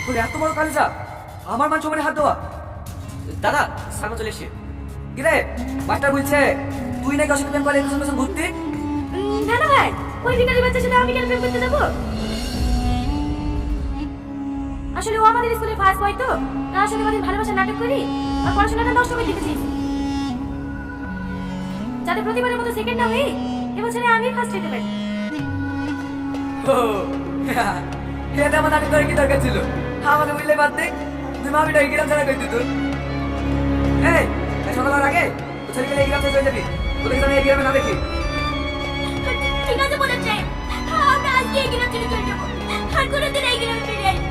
তোর এত বড় কালিজা, আমার মান সম্মানে হাত দেওয়া। দাদা সামনে চলে এসে। কিরে, মাস্টার বলছে তুই নাকি অসুখ প্রেম করে পেছন পেছন ঘুরতি। না না ভাই, ওই ভিখারি বাচ্চার সাথে আমি কেন প্রেম করতে যাবো? আসলে ও আমাদের স্কুলে ফার্স্ট বয় তো, তার সাথে কদিন ভালোবাসা নাটক করি আর পড়াশোনাটা নষ্ট করে দিতেছি, যাতে প্রতিবারের মতো সেকেন্ড না হই এবছরে আমি ফার্স্ট হতে পারি। এটা আমার নাটক করে কি দরকার ছিল? আমাকে বুঝলে বাদ দে, তুই মামিটা এই গ্রাম ছাড়া করে দিত। এই সকালের আগে ছেলে গেলে এই গ্রাম ছেড়ে যাবি, তোদের আমি এই গ্রামে না দেখি। ঠিক আছে বলে চাই, আমরা আজকে এই গ্রাম ছেড়ে চলে যাবো, আর কোনোদিন এই গ্রামে ফিরে আসবো